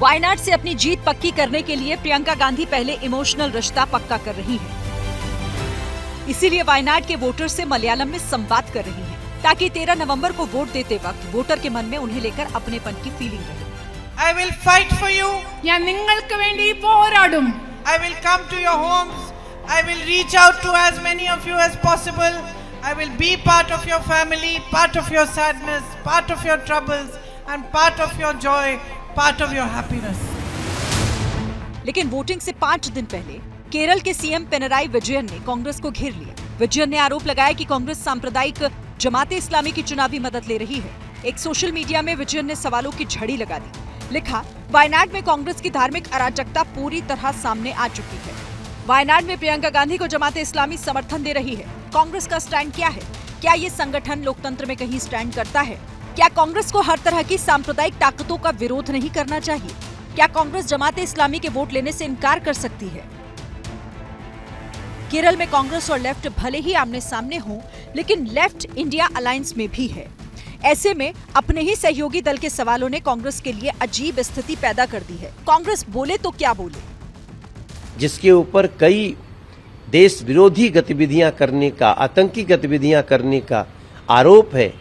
वायनाड से अपनी जीत पक्की करने के लिए प्रियंका गांधी पहले इमोशनल रिश्ता पक्का कर रही हैं। इसीलिए वायनाड के वोटर से मलयालम में संवाद कर रही हैं, ताकि 13 नवंबर को वोट देते वक्त वोटर के मन में उन्हें लेकर अपनेपन की फीलिंग रहे। I will fight for you. ഞാൻ നിങ്ങൾക്ക് വേണ്ടി പോരാടും. I will come to your homes. I will reach out to as many of you as possible. I will be part of your family, part of your sadness, part of your troubles, and part of your joy, part of your happiness. लेकिन voting से 5 दिन पहले केरल के CM Pinarayi Vijayan ने कांग्रेस को घेर लिया। विजयन ने आरोप लगाया कि कांग्रेस सांप्रदायिक जमाते इस्लामी की चुनावी मदद ले रही है। एक सोशल मीडिया में विजयन ने सवालों की झड़ी लगा दी। लिखा, वायनाड में कांग्रेस की धार्मिक अराजकता पूरी तरह सामने आ चुकी है। वायनाड में प्रियंका गांधी को जमाते इस्लामी समर्थन दे रही है। कांग्रेस का स्टैंड क्या है? क्या ये संगठन लोकतंत्र में कहीं स्टैंड करता है? क्या कांग्रेस को हर तरह की सांप्रदायिक ताकतों का विरोध नहीं करना चाहिए? क्या कांग्रेस जमाते इस्लामी के वोट लेने से इनकार कर सकती है? केरल में कांग्रेस और लेफ्ट भले ही आमने सामने हों, लेकिन लेफ्ट इंडिया अलायंस में भी है। ऐसे में अपने ही सहयोगी दल के सवालों ने कांग्रेस के लिए अजीब स्थिति पैदा कर दी है। कांग्रेस बोले तो क्या बोले, जिसके ऊपर कई देश विरोधी गतिविधियां करने का, आतंकी गतिविधियां करने का आरोप है,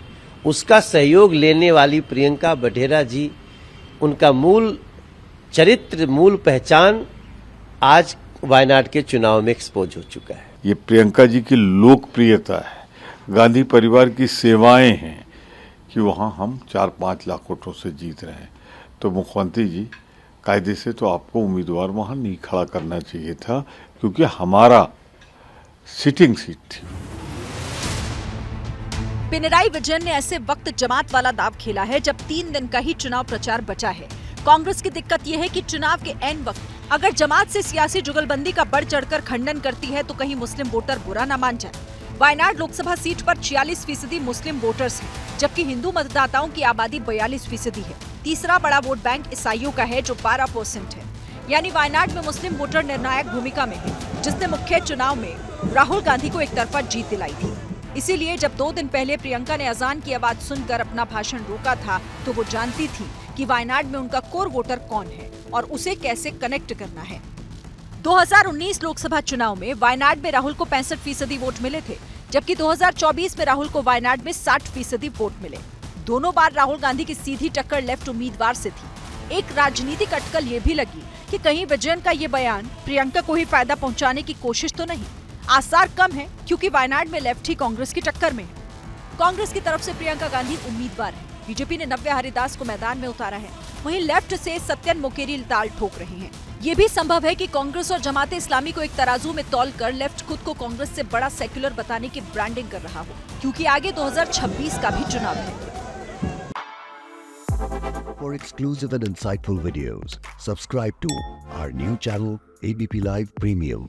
उसका सहयोग लेने वाली प्रियंका वढेरा जी, उनका मूल चरित्र, मूल पहचान आज वायनाड के चुनाव में एक्सपोज हो चुका है। ये प्रियंका जी की लोकप्रियता है, गांधी परिवार की सेवाएं हैं कि वहाँ हम 4-5 लाख वोटों से जीत रहे हैं। तो मुख्यमंत्री जी, कायदे से तो आपको उम्मीदवार वहाँ नहीं खड़ा करना चाहिए था, क्योंकि हमारा सिटिंग सीट थी। पिनराई विजयन ने ऐसे वक्त जमात वाला दाव खेला है जब 3 दिन का ही चुनाव प्रचार बचा है। कांग्रेस की दिक्कत यह है कि चुनाव के ऐन वक्त अगर जमात से सियासी जुगलबंदी का बढ़ चढ़कर खंडन करती है तो कहीं मुस्लिम वोटर बुरा न मान जाए। वायनाड लोकसभा सीट पर 46% मुस्लिम वोटर्स हैं, जबकि हिंदू मतदाताओं की आबादी 42% है। तीसरा बड़ा वोट बैंक ईसाइयों का है, जो 12% है। यानी वायनाड में मुस्लिम वोटर निर्णायक भूमिका में है, जिसने मुख्य चुनाव में राहुल गांधी को एक तरफा जीत दिलाई थी। इसीलिए जब 2 दिन पहले प्रियंका ने अजान की आवाज सुनकर अपना भाषण रोका था, तो वो जानती थी कि वायनाड में उनका कोर वोटर कौन है और उसे कैसे कनेक्ट करना है। 2019 लोकसभा चुनाव में वायनाड में राहुल को 65% वोट मिले थे, जबकि 2024 में राहुल को वायनाड में 60% वोट मिले। दोनों बार राहुल गांधी की सीधी टक्कर लेफ्ट उम्मीदवार से थी। एक राजनीतिक अटकल ये भी लगी कि कहीं विजयन का ये बयान प्रियंका को ही फायदा पहुंचाने की कोशिश तो नहीं। आसार कम है, क्योंकि वायनाड में लेफ्ट ही कांग्रेस की टक्कर में है। कांग्रेस की तरफ से प्रियंका गांधी उम्मीदवार है। बीजेपी ने नव्या हरिदास को मैदान में उतारा है। वहीं लेफ्ट से सत्यन मोकेरी ताल ठोक रहे हैं। ये भी संभव है कि कांग्रेस और जमाते इस्लामी को एक तराजू में तौलकर लेफ्ट खुद को कांग्रेस से बड़ा सेक्युलर बताने की ब्रांडिंग कर रहा हो, क्योंकि आगे 2026 का भी चुनाव है। For exclusive and insightful videos, subscribe to our new channel ABP Live Premium.